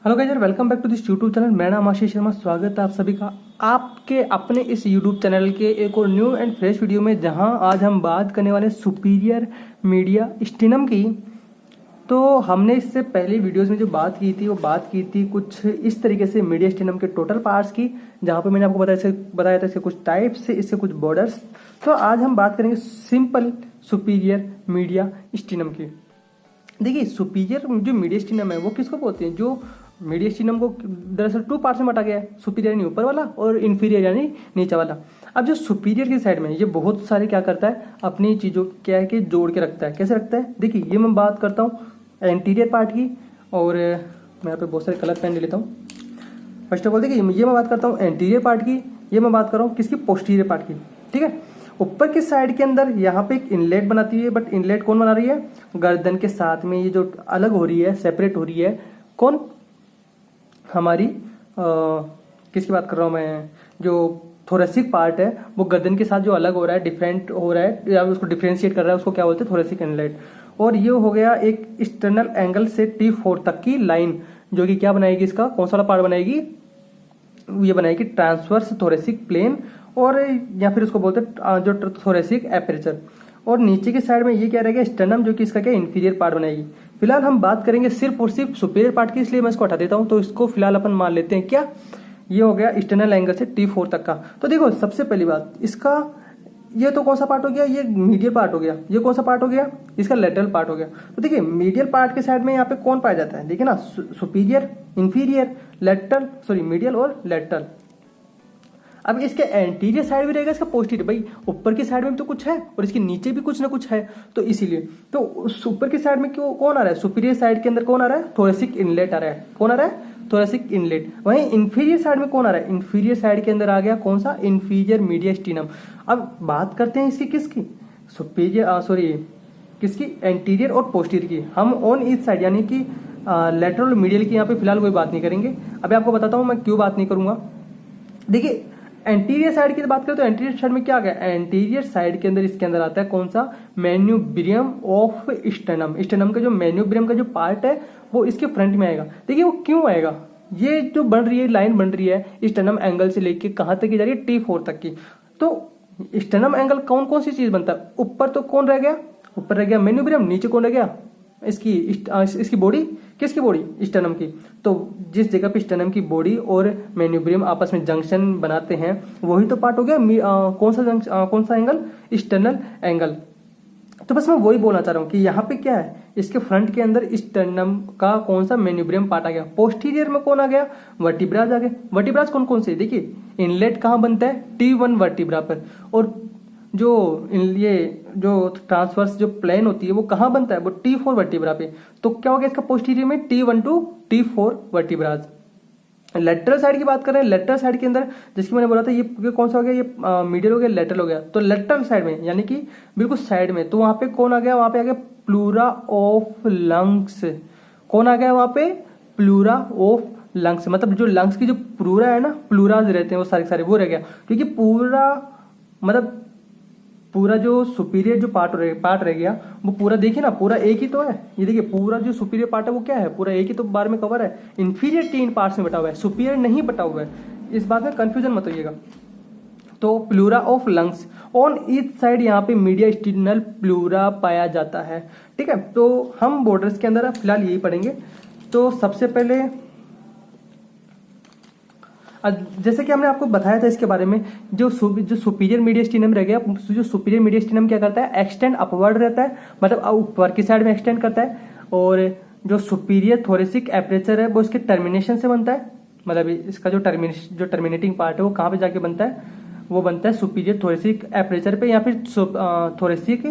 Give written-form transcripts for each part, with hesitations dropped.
Hello guys, welcome back to this YouTube channel. मेरा नाम आशीष शर्मा। स्वागत है आप सभी का आपके अपने इस यूट्यूब चैनल के एक और न्यू एंड फ्रेश वीडियो में, जहां आज हम बात करने वाले सुपीरियर मीडिया स्टीनम की। तो हमने इससे पहले वीडियोस में जो बात की थी वो बात की थी कुछ इस तरीके से मीडिया स्टीनम के टोटल पार्ट्स की, जहां पे मैंने आपको बताया था इसके कुछ टाइप्स से, इसके कुछ बॉर्डर्स। तो आज हम बात करेंगे सिंपल सुपीरियर मीडिया स्टीनम की। देखिए, सुपीरियर जो मीडिया स्टीनम है वो किसको बोलते हैं? जो मीडिया स्टीनम को दरअसल टू पार्ट्स में बांटा गया है, सुपीरियर यानी ऊपर वाला और इन्फीरियर यानी नीचे वाला। अब जो सुपीरियर की साइड में ये बहुत सारे क्या करता है, अपनी चीजों क्या है कि जोड़ के रखता है। कैसे रखता है? देखिए, ये मैं बात करता हूँ एंटीरियर पार्ट की, और मैं यहाँ पे बहुत सारे कलर पेन ले लेता हूँ। फर्स्ट ऑफ ऑल देखिए, ये मैं बात करता हूँ एंटीरियर पार्ट की, ये मैं बात कर रहा हूँ किसकी? पोस्टीरियर पार्ट की। ठीक है, ऊपर की साइड के अंदर यहाँ पे एक इनलेट बनाती है, बट इनलेट कौन बना रही है? गर्दन के साथ में ये जो अलग हो रही है, सेपरेट हो रही है, कौन? हमारी किसकी बात कर रहा हूँ मैं? जो थोरेसिक पार्ट है वो गर्दन के साथ जो अलग हो रहा है, डिफरेंट हो रहा है, या उसको डिफरेंशिएट कर रहा है, उसको क्या बोलते हैं? Thoracic inlet. और ये हो गया एक एक्सटर्नल एंगल से T4 तक की लाइन, जो कि क्या बनाएगी? इसका कौन सा वाला पार्ट बनाएगी? ये बनाएगी ट्रांसवर्स थोरेसिक प्लेन, और या फिर उसको बोलते हैं जो थोरेसिक एपरेचर। और नीचे की साइड में ये क्या रहेगा? स्टर्नम, जो कि इसका क्या इंफीरियर पार्ट बनाएगी। फिलहाल हम बात करेंगे सिर्फ और सिर्फ सुपीरियर पार्ट की, इसलिए मैं इसको हटा देता हूं। तो इसको फिलहाल अपन मान लेते हैं क्या? ये हो गया एक्सटर्नल एंगल से T4 तक का। तो देखो, सबसे पहली बात, इसका ये तो कौन सा पार्ट हो गया? ये मीडियल पार्ट हो गया। ये कौन सा पार्ट हो गया? इसका लेटरल पार्ट हो गया। तो देखिए, मीडियल पार्ट के साइड में यहाँ पे कौन पाया जाता है? देखिए ना, superior, inferior, lateral, sorry medial और लेटरल। अब इसके एंटीरियर साइड भी रहेगा, इसका पोस्टीरियर। भाई, ऊपर की साइड में भी तो कुछ है और इसके नीचे भी कुछ ना कुछ है, तो इसीलिए तो ऊपर की साइड में क्यों कौन आ रहा है? सुपीरियर साइड के अंदर कौन आ रहा है? थोरेसिक इनलेट आ रहा है। कौन आ रहा है? Thoracic inlet. वहीं इंफीरियर साइड में कौन आ रहा है? इंफीरियर साइड के अंदर आ गया कौन सा? Inferior mediastinum. अब बात करते हैं इसकी किसकी? सुपीरियर, सॉरी, किसकी? एंटीरियर और पोस्टीरियर की। हम ऑन ईच साइड यानी कि लेटरल और मीडियल की यहाँ पे फिलहाल कोई बात नहीं करेंगे। अभी आपको बताता हूँ मैं क्यों बात नहीं करूंगा। देखिए, एंटीरियर साइड की बात करें तो एंटीरियर साइड में क्या आ गया? एंटीरियर साइड के अंदर इसके अंदर आता है कौन सा? Manubrium of sternum. स्टर्नम का जो मेन्यूब्रियम का जो पार्ट है वो इसके फ्रंट में आएगा। देखिए, वो क्यों आएगा? ये जो बन रही है लाइन, बन रही है स्टर्नम एंगल से लेके कहां तक की जा रही है? T4 तक की। तो स्टर्नम एंगल कौन कौन सी चीज बनता है? ऊपर तो कौन रह गया? ऊपर रह गया मेन्यूब्रियम। नीचे कौन रह गया? इसकी बॉडी। किसकी बॉडी? स्टर्नम की। तो जिस जगह पे स्टर्नम की बॉडी और मेन्यूब्रियम आपस में जंक्शन बनाते हैं, वही तो पार्ट हो गया कौन सा एंगल? Sternal angle. तो बस मैं वही बोलना चाह रहा हूं कि यहाँ पे क्या है, इसके फ्रंट के अंदर स्टर्नम का कौन सा? मेन्यूब्रियम पार्ट आ गया। पोस्टीरियर में कौन आ गया? वर्टिब्राज आ गए। वर्टिब्राज कौन कौन से? देखिए, इनलेट कहाँ बनता है? T1 वर्टिब्रा पर। और जो ये जो ट्रांसवर्स जो प्लेन होती है वो कहाँ बनता है? वो T4 वर्टिब्रा पे। तो क्या हो गया इसका? पोस्टीरियर में T1 to T4 vertebrae. Lateral side की बात कर रहे हैं। लेटरल साइड के अंदर जिसकी मैंने बोला था, ये कौन सा हो गया? ये मीडियल हो गया, लेटरल हो गया। तो लेटरल साइड में यानी कि बिल्कुल साइड में, तो वहां पे कौन आ गया? वहां पे आ गया प्लूरा ऑफ लंग्स। कौन आ गया वहां पे? Pleura of lungs. मतलब जो लंग्स की जो प्लूरा है ना, प्लूराज रहते हैं वो सारे सारे, वो रह गया। क्योंकि पूरा मतलब पूरा जो सुपीरियर जो पार्ट रह गया वो पूरा, देखिए ना, पूरा एक ही तो है। ये देखिए, पूरा जो सुपीरियर पार्ट है वो क्या है? पूरा एक ही तो बार में कवर है। इंफीरियर 3 पार्ट्स में बटा हुआ है, सुपीरियर नहीं बटा हुआ है। इस बात में कंफ्यूजन मत होइएगा। तो pleura of lungs on each side, यहाँ पे मीडिया स्टीनल प्लूरा पाया जाता है। ठीक है, तो हम बॉर्डर्स के अंदर फिलहाल यही पढ़ेंगे। तो सबसे पहले जैसे कि हमने आपको बताया था इसके बारे में, जो सुपीरियर मीडिया स्टीनम रह गया, जो सुपीरियर मीडिया स्टीनम क्या करता है? एक्सटेंड अपवर्ड रहता है, मतलब ऊपर की साइड में एक्सटेंड करता है। और जो सुपीरियर थोरेसिक एपरेचर है वो इसके टर्मिनेशन से बनता है। मतलब इसका जो टर्मिनेटिंग पार्ट है वो कहाँ पे जाके बनता है? वो बनता है सुपीरियर थोरेसिक एपरेचर पे, या फिर थोरेसिक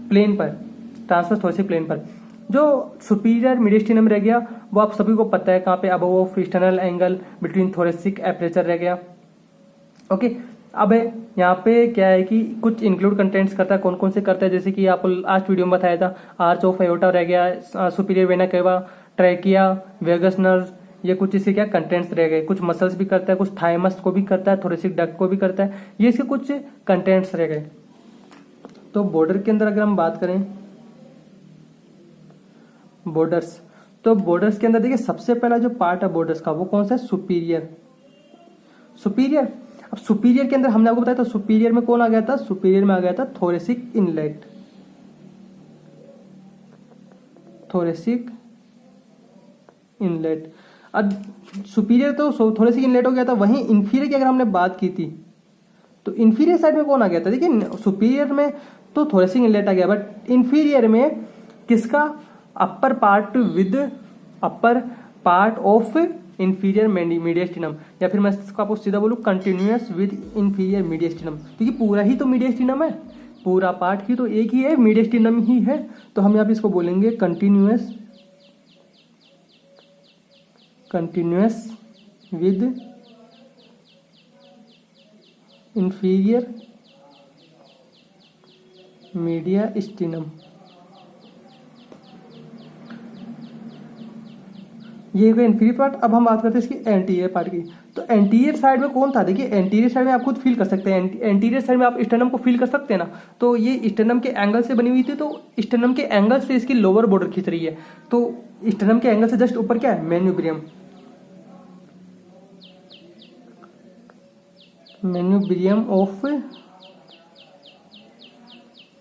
प्लेन पर, ट्रांसवर्स थोरेसिक प्लेन पर। जो सुपीरियर मीडियस्टिनम रह गया वो आप सभी को पता है कहाँ पे? अब वो external angle between thoracic aperture रह गया। ओके, अब यहाँ पे क्या है कि कुछ इंक्लूड कंटेंट्स करता है। कौन कौन से करता है? जैसे कि आपको लास्ट वीडियो में बताया था, आर्च ऑफ एओर्टा रह गया, superior vena cava, trachea, vagus nerve, ये कुछ इसके क्या कंटेंट्स रह गए। कुछ मसल्स भी करता है, कुछ थाइमस को भी करता है, थोरेसिक डक्ट को भी करता है। ये इसके कुछ कंटेंट्स रह गए। तो बॉर्डर के अंदर अगर हम बात करें, बॉर्डर्स, तो बॉर्डर्स के अंदर देखिए सबसे पहला जो पार्ट है बॉर्डर्स का वो कौन सा है, सुपीरियर। सुपीरियर, अब सुपीरियर के अंदर हमने आपको बताया था सुपीरियर में कौन आ गया था, सुपीरियर में आ गया था थोरेसिक इनलेट, थोरेसिक इनलेट। अब सुपीरियर तो थोरेसिक इनलेट हो गया था, वहीं इंफीरियर की अगर हमने बात की थी तो इंफीरियर साइड में कौन आ गया था, देखिए सुपीरियर में तो थोरेसिक इनलेट आ गया, बट इंफीरियर में किसका, upper part with upper part of inferior मीडियस्टिनम, या फिर मैं इसको आपको सीधा बोलूँ कंटिन्यूअस विद इंफीरियर मीडियस्टिनम, क्योंकि पूरा ही तो मीडियस्टिनम है, पूरा पार्ट ही तो एक ही है, मीडियस्टिनम ही है, तो हम यहाँ पे इसको बोलेंगे कंटिन्यूअस, कंटिन्यूअस विद इंफीरियर मीडियस्टिनम। ये हो गया इंफीरियर पार्ट। अब हम बात करते हैं इसकी एंटीरियर पार्ट की। तो एंटीरियर साइड में कौन था, देखिए एंटीरियर साइड में आप खुद फील कर सकते हैं, एंटीरियर साइड में आप स्टर्नम को फील कर सकते हैं ना, तो ये स्टर्नम के एंगल से बनी हुई थी, तो स्टर्नम के एंगल से इसकी लोअर बॉर्डर खींच रही है, तो स्टर्नम के एंगल से जस्ट ऊपर क्या है, manubrium, manubrium of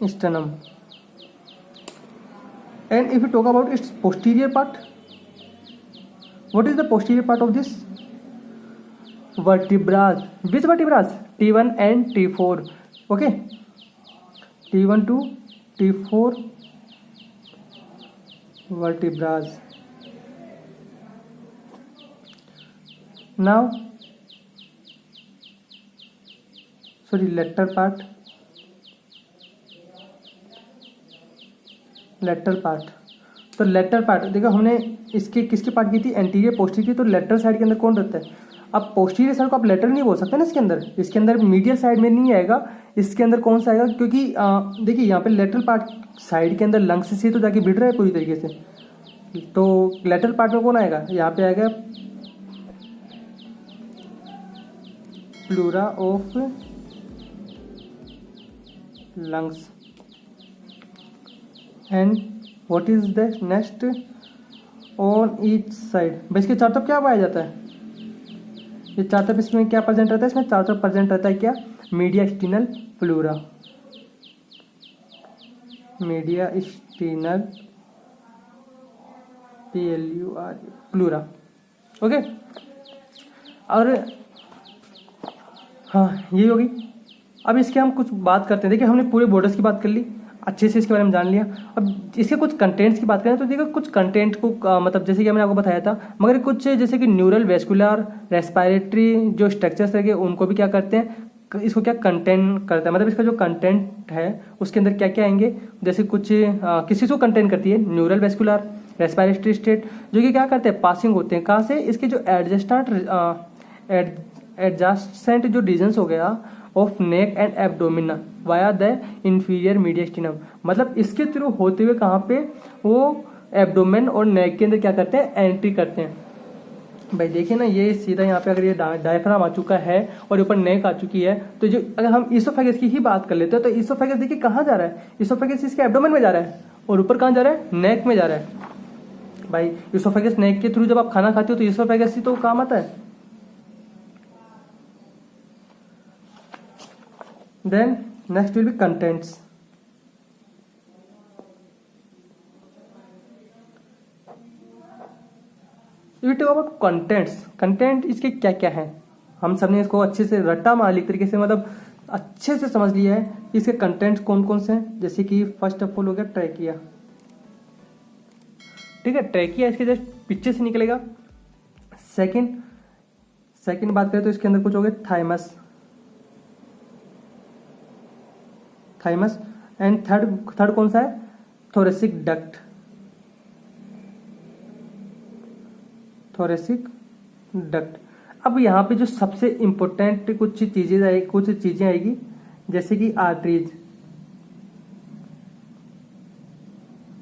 sternum. And if you talk about its posterior part, what is the posterior part of this? Vertebrae. Which vertebrae? T1 and T4. Okay, T1 to T4 vertebrae. Now, lateral part. Lateral part, तो lateral part देखो हमने इसके किसकी part की थी, anterior posterior की, तो lateral side के अंदर कौन रहता है, अब पोस्टीरियर साइड को आप लेटरल नहीं बोल सकते ना, इसके अंदर मीडियल साइड में नहीं आएगा, इसके अंदर कौन सा आएगा, क्योंकि देखिए यहाँ पे लेटरल पार्ट साइड के अंदर लंग्स से तो जाके भिड़ रहा है पूरी तरीके से, तो लेटरल पार्ट में कौन आएगा, यहाँ पे आएगा pleura of lungs. And what is the next on each side, भाई इसके चारों तरफ क्या पाया जाता है, ये चारों तरफ इसमें क्या प्रेजेंट रहता है, इसमें चारों तरफ प्रेजेंट रहता है क्या, mediastinal pleura, mediastinal pleura. Okay, और हाँ ये होगी। अब इसके हम कुछ बात करते हैं, देखिए हमने पूरे बॉर्डर्स की बात कर ली, अच्छे से इसके बारे में जान लिया। अब इसके कुछ कंटेंट्स की बात करें तो देखो कुछ कंटेंट को मतलब जैसे कि मैंने आपको बताया था, मगर कुछ जैसे कि न्यूरल, वेस्कुलर, रेस्पिरेटरी जो स्ट्रक्चर्स रहेंगे उनको भी क्या करते हैं, इसको क्या कंटेंट करता है, मतलब इसका जो कंटेंट है उसके अंदर क्या क्या आएंगे, जैसे कुछ किसी को कंटेंट करती है न्यूरल, वेस्कुलर, रेस्पिरेटरी स्टेट, जो कि क्या करते हैं, पासिंग होते हैं कहाँ से, इसके जो एडजस्टेंट जो रीजन्स हो गया of neck and abdomen via the inferior mediastinum, मतलब इसके थ्रू होते हुए कहाँ पे वो एब्डोमेन और नेक के अंदर क्या करते हैं, एंट्री करते हैं। भाई देखिए ना, ये सीधा यहाँ पे अगर ये डायफ्राम आ चुका है और ऊपर नेक आ चुकी है, तो जो अगर हम इसोफेगस की ही बात कर लेते हैं तो इसोफेगस देखिए कहाँ जा रहा है, इसोफेगस इसके एब्डोमेन में जा रहा है और ऊपर कहाँ जा रहा है, नेक में जा रहा है। भाई इसोफेगस नेक के थ्रू जब आप खाना खाते हो तो इसोफेगस ही तो काम आता है। Then next will be contents. If we talk about contents, content इसके क्या क्या हैं, हम सबने इसको अच्छे से रट्टा मार एक तरीके से मतलब अच्छे से समझ लिया है इसके कंटेंट्स कौन कौन से हैं। जैसे कि फर्स्ट ऑफ ऑल हो गया ट्रैकिया, ठीक है, ट्रैकिया इसके जस्ट पीछे से निकलेगा। सेकंड बात करें तो इसके अंदर कुछ हो गया थाइमस, एंड थर्ड कौन सा है, थोरेसिक डक्ट, थोरेसिक डक्ट। अब यहाँ पे जो सबसे इंपॉर्टेंट कुछ चीजें आएगी जैसे कि आर्टरीज।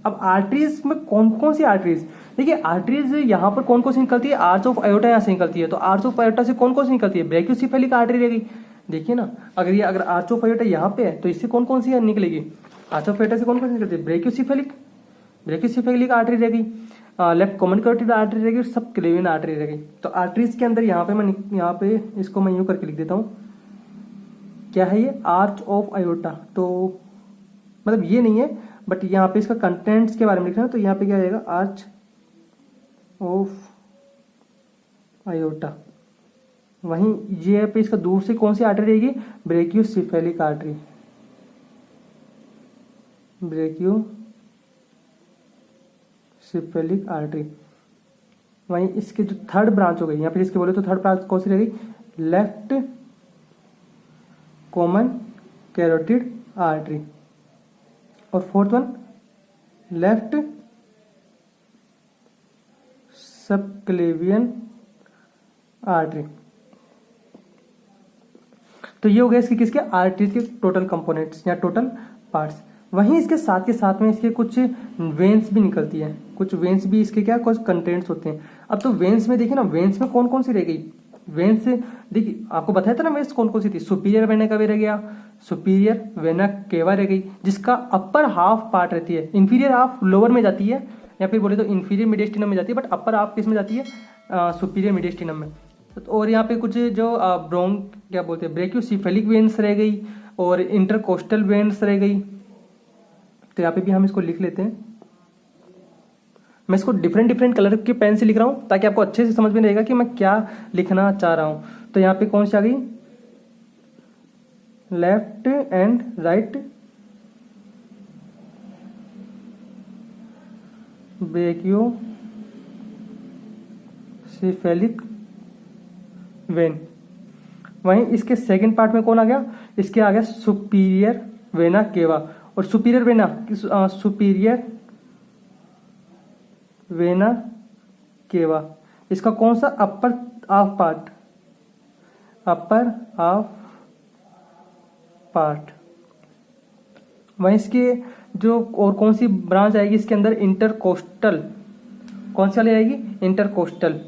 अब आर्टरीज में कौन कौन सी आर्टरीज, देखिए आर्टरीज यहाँ पर कौन कौन सी निकलती है, आर्च ऑफ आयोटा यहाँ से निकलती है, तो आर्च ऑफ आयोटा से कौन कौन सी निकलती है, ब्रैकियोसेफेलिक आर्टरी रहेगी। देखिए ना, अगर आर्च ऑफ आयोटा यहाँ पे है तो इससे कौन कौन सी निकलेगी, आर्च ऑफ आयोटा से कौन कौन सी निकलती है, ब्रैकियोसेफेलिक आर्टरी रहेगी। लेफ्ट कॉमन कैरोटिड आर्टरी रहेगी और सब क्लेवियन आर्टरी रहेगी। तो आर्टरीज के अंदर यहाँ पे इसको मैं यूं करके लिख देता हूँ, क्या है ये, आर्च ऑफ आयोटा। तो मतलब ये नहीं है, बट यहाँ पे इसका कंटेंट्स के बारे में लिखना है, तो यहाँ पे क्या रहेगा, आर्च ऑफ आयोटा। वहीं ये पे इसका दूर से कौन सी आर्टरी रहेगी, ब्रेकियोसेफेलिक आर्टरी, ब्रेकियोसेफेलिक आर्टरी। वहीं इसके जो थर्ड ब्रांच हो गई, यहाँ पे इसके बोले तो थर्ड ब्रांच कौन सी रहेगी, लेफ्ट कॉमन कैरोटिड आर्टरी, और fourth one left subclavian artery. तो ये हो गया इसके किसके, आर्टरीज के टोटल कंपोनेंट्स या टोटल पार्ट्स। वहीं इसके साथ के साथ में इसके कुछ वेन्स भी निकलती है, कुछ वेन्स भी इसके क्या कुछ कंटेंट्स होते हैं। अब तो वेन्स में देखिए ना, वेन्स में कौन कौन सी रह गई, वेन्स देखिए आपको बताया था ना वेन्स कौन कौन सी थी, सुपीरियर वेना का भी रह गया, सुपीरियर वेना केवा रह गई, जिसका अपर हाफ पार्ट रहती है, इंफीरियर हाफ लोअर में जाती है, या फिर बोले तो इंफीरियर मिडिस्टिनम में जाती है, बट अपर हाफ किस में जाती है, सुपीरियर मिडिस्टिनम में। और यहाँ पे कुछ जो ब्रोंक क्या बोलते हैं, ब्रेकियोसेफेलिक वेन्स रह गई और इंटरकोस्टल वेन्स रह गई। तो यहाँ पे भी हम इसको लिख लेते हैं, मैं इसको डिफरेंट डिफरेंट कलर के पेन से लिख रहा हूँ ताकि आपको अच्छे से समझ में रहेगा कि मैं क्या लिखना चाह रहा हूँ। तो यहाँ पे कौन सी आ गई, left and right brachiocephalic when. वहीं इसके सेकंड पार्ट में कौन आ गया, इसके आ गया सुपीरियर वेना केवा, और सुपीरियर वेना केवा इसका कौन सा, अपर हाफ पार्ट। वहीं इसके जो और कौन सी ब्रांच आएगी इसके अंदर, इंटरकोस्टल, कौन सी वाली आएगी, इंटरकोस्टल,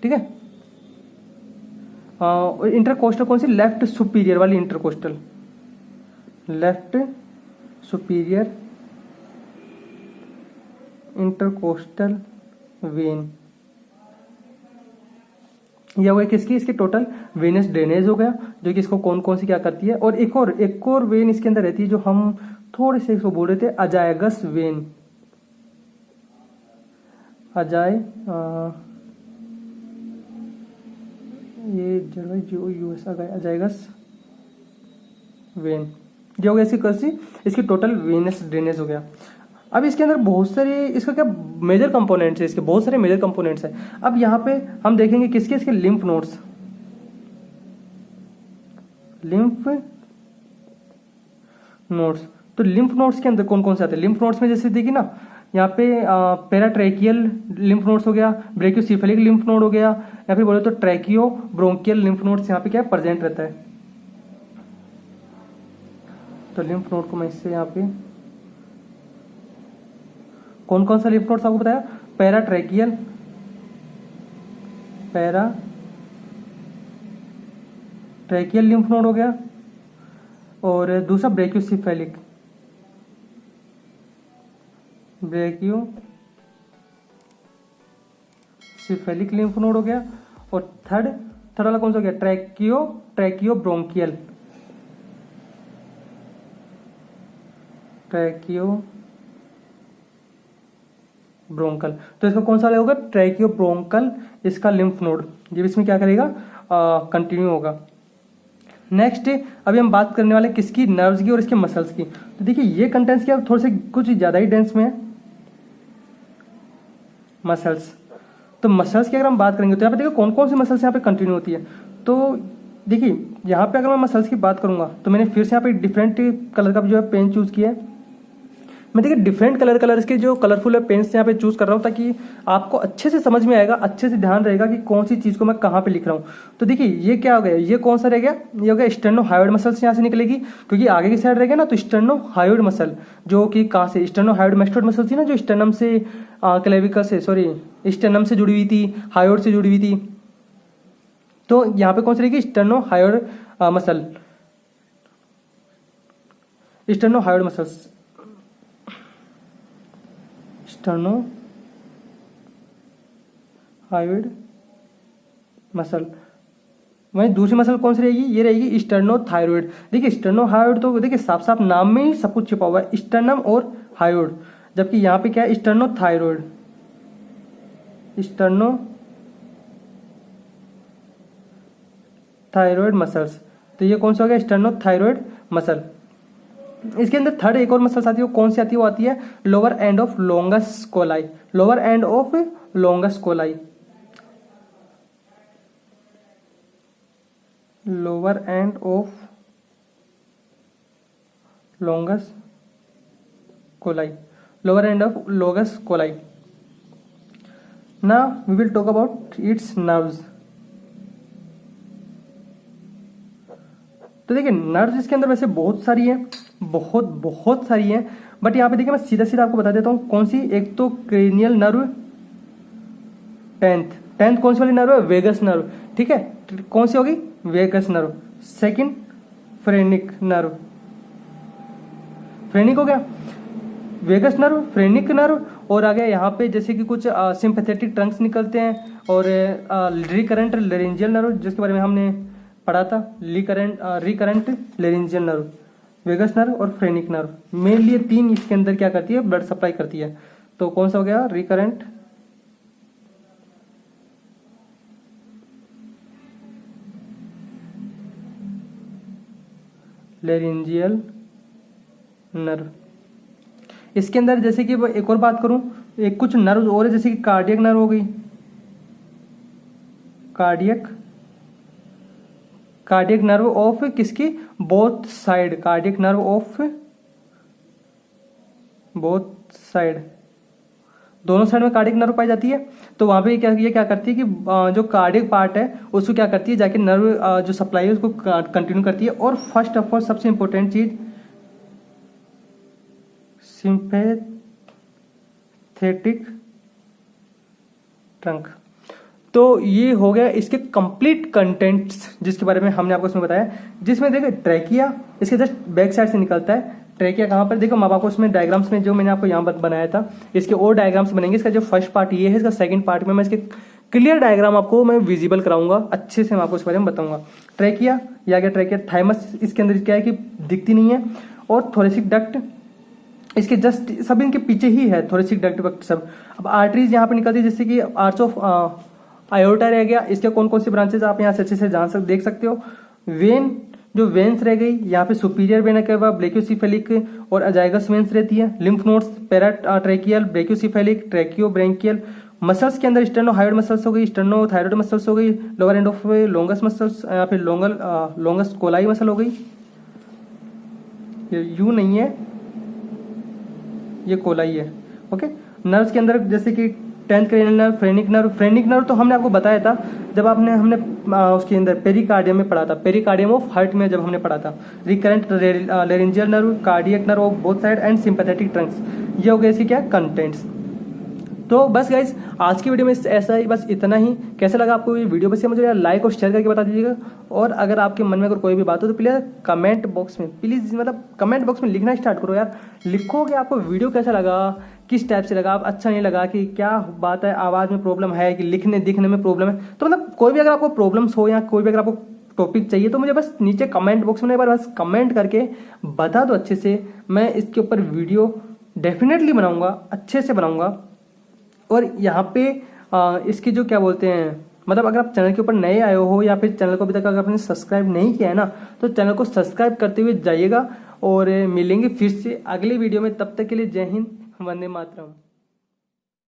ठीक है। इंटरकोस्टल कौन सी, लेफ्ट सुपीरियर वाली intercostal, left superior intercostal when. यह हुआ किसकी, इसके टोटल वेनस ड्रेनेज हो गया, जो कि इसको कौन कौन सी क्या करती है। और एक और वेन इसके अंदर रहती है जो हम थोड़े से इसको बोल रहे थे, अजायगस वेन, अजायगस वेन, जो हो गया इसकी कर्सी, इसकी टोटल वेनस ड्रेनेज हो गया। अब इसके अंदर बहुत सारे, इसका क्या मेजर कंपोनेंट्स है, इसके बहुत सारे मेजर कंपोनेंट्स हैं। अब यहाँ पे हम देखेंगे किसके, इसके लिम्फ नोड्स। तो लिम्फ नोड्स के अंदर कौन कौन से आते हैं, लिम्फ नोड्स में जैसे देखिए ना, यहाँ पे पैराट्रैकियल लिम्फ नोड्स हो गया, ब्रेकियोसेफेलिक लिम्फ नोड हो गया, या फिर बोले तो ट्रैकियो ब्रोंकियल लिम्फ नोड्स यहाँ पे क्या प्रेजेंट रहता है। तो लिम्फ नोड को मैं इससे यहाँ पे कौन कौन सा लिम्फ नोड्स आपको बताया, पैराट्रैकियल लिम्फ नोड हो गया, और दूसरा ब्रेकियोसेफेलिक लिम्फ नोड हो गया, और थर्ड वाला कौन सा हो गया, ट्रैकियो ब्रोंकियल ब्रोंकल। तो इसका कौन सा होगा, ट्रैकियो ब्रोंकल, इसका लिम्फ नोड, ये इसमें क्या करेगा, कंटिन्यू होगा। नेक्स्ट अभी हम बात करने वाले किसकी, नर्व्स की और इसके मसल्स की। तो देखिए ये कंटेंट्स क्या थोड़े से कुछ ज्यादा ही डेंस में है, मसल्स। तो मसल्स की अगर हम बात करेंगे तो यहाँ पे देखिए कौन कौन सी मसल्स यहाँ पे कंटिन्यू होती है। तो देखिए यहाँ पे अगर मैं मसल्स की बात करूंगा तो मैंने फिर से यहाँ पे डिफरेंट कलर का जो है पेन चूज किया है। मैं देखिए डिफरेंट कलर्स के जो कलरफुल है पेन्स यहाँ पे चूज कर रहा हूँ ताकि आपको अच्छे से समझ में आएगा, अच्छे से ध्यान रहेगा कि कौन सी चीज़ को मैं कहाँ पे लिख रहा हूँ। तो देखिए ये क्या हो गया, ये कौन सा रह गया, ये हो गया स्टेर्नोहायोइड मसल्स यहाँ से निकलेगी, क्योंकि आगे की साइड रहेगा ना। तो स्टेर्नोहायोइड मसल जो कि कहाँ से, स्टेर्नोहायोइड मेस्टोइड मसल थी ना, जो स्टेर्नम से क्लेविकल से स्टेर्नम से जुड़ी हुई थी, हायोइड से जुड़ी हुई थी। तो यहाँ पे कौन सी रहेगी, स्टेर्नोहायोइड मसल्स, हायोइड मसल। वहीं दूसरी मसल कौन सी रहेगी, ये रहेगी स्टर्नोथायरॉइड। देखिए स्टर्नोहायोइड तो देखिए साफ साफ नाम में ही सब कुछ छिपा हुआ है, स्टर्नम और हायोइड, जबकि यहाँ पे क्या है स्टर्नोथायरॉइड, स्टर्नोथायरॉइड मसल्स। तो ये कौन सा हो गया स्टर्नोथायरॉइड मसल। इसके अंदर थर्ड एक और मसल्स आती है, वो कौन सी आती है, वो आती है lower end of longus colli, lower end of longus colli, lower end of longus colli, lower end of longus colli. Now we will talk about its nerves. तो देखिए नर्व्स इसके अंदर वैसे बहुत सारी है, बहुत सारी है, बट यहाँ पे देखिए मैं सीधा सीधा आपको बता देता हूँ कौन सी। एक तो क्रेनियल नर्व, टेंथ कौन सी वाली नर्व है, वेगस नर्व, ठीक है, कौन सी होगी vagus nerve. Second phrenic nerve, phrenic हो गया, वेगस नर्व, फ्रेनिक नर्व, और आ गया यहाँ पे जैसे कि कुछ सिंपैथेटिक ट्रंक्स निकलते हैं, और रिकरेंट लेरेंजियल नर्व जिसके बारे में हमने पढ़ा था, recurrent laryngeal nerve, vagus nerve और फ्रेनिक नर्व। मेनली ये तीन इसके अंदर क्या करती है, ब्लड सप्लाई करती है। तो कौन सा हो गया रिकरेंट लेरेंजियल नर्व। इसके अंदर जैसे कि एक और बात करूं, एक कुछ नर्व और है, जैसे कि कार्डियक नर्व हो गई, कार्डियक नर्व ऑफ किसकी, both side, cardiac nerve of both side, दोनों साइड में कार्डियक नर्व पाई जाती है। तो वहां पे ये क्या करती है कि जो कार्डियक पार्ट है उसको क्या करती है, जाके नर्व जो सप्लाई है उसको कंटिन्यू करती है। और फर्स्ट ऑफ ऑल सबसे इंपॉर्टेंट चीज सिंपैथेटिक ट्रंक। तो ये हो गया इसके कंप्लीट कंटेंट्स जिसके बारे में हमने आपको इसमें बताया, जिसमें देखो ट्रैकिया इसके जस्ट बैक साइड से निकलता है। ट्रैकिया कहाँ पर, देखो मैं आपको इसमें डायग्राम्स में जो मैंने आपको यहाँ बनाया था, इसके और डायग्राम्स बनेंगे। इसका जो फर्स्ट पार्ट ये है, इसका सेकंड पार्ट में मैं इसके क्लियर डायग्राम आपको मैं विजिबल कराऊंगा, अच्छे से मैं आपको इस बारे में बताऊंगा। ट्रैकिया या क्या ट्रैकिया, थाइमस इसके अंदर क्या है कि दिखती नहीं है, और थोरेसिक डक्ट इसके जस्ट सब इनके पीछे ही है, थोरेसिक डक्ट सब। अब आर्टरीज यहाँ पे निकलती है, जैसे कि आर्च ऑफ आयोटा रह गया, इसके कौन कौन सी ब्रांचेज आप यहाँ से अच्छे से देख सकते हो। वेन, जो वेन्स रह गई यहाँ पे सुपीरियर वेना के बाद ब्रेकियोसिफेलिक और अजाइगस वेन्स रहती है। Lymph nodes paratracheal, brachiocephalic, tracheobronchial. Muscles के अंदर स्टर्नोहायोइड मसल्स हो गई, स्टर्नोथायरॉइड मसल्स हो गई, lower end of longus muscles या फिर लॉन्गस कोलाई मसल हो गई। ये यू नहीं है, ये कोलाई है, ओके। नर्व्स के अंदर जैसे कि tenth cranial nerve, phrenic nerve तो हमने आपको बताया था जब हमने उसके अंदर पेरिकार्डियम में पढ़ा था, पेरिकार्डियम ऑफ हार्ट में जब हमने पढ़ा था। Recurrent laryngeal nerve, cardiac nerve of both side and sympathetic Trunks, ये हो गए इसके क्या कंटेंट्स। तो बस गाइज आज की वीडियो में ऐसा ही, बस इतना ही। कैसा लगा आपको ये वीडियो, बस मुझे लाइक और शेयर करके बता दीजिएगा। और अगर आपके मन में अगर कोई भी बात हो तो प्लीज कमेंट बॉक्स में कमेंट बॉक्स में लिखना स्टार्ट करो यार। लिखो कि आपको वीडियो कैसा लगा, किस टाइप से लगा, आप अच्छा नहीं लगा, कि क्या बात है, आवाज में प्रॉब्लम है कि लिखने दिखने में प्रॉब्लम है। तो कोई भी अगर आपको प्रॉब्लम्स हो या कोई भी अगर आपको टॉपिक चाहिए तो मुझे बस नीचे कमेंट बॉक्स में एक बार बस कमेंट करके बता दो अच्छे से। मैं इसके ऊपर वीडियो डेफिनेटली बनाऊंगा, अच्छे से बनाऊंगा। और यहाँ पे इसकी जो क्या बोलते हैं, अगर आप चैनल के ऊपर नए आए हो या फिर चैनल को अभी तक अगर आपने सब्सक्राइब नहीं किया है ना, तो चैनल को सब्सक्राइब करते हुए जाइएगा। और मिलेंगे फिर से अगले वीडियो में, तब तक के लिए जय हिंद, वंदे मातरम।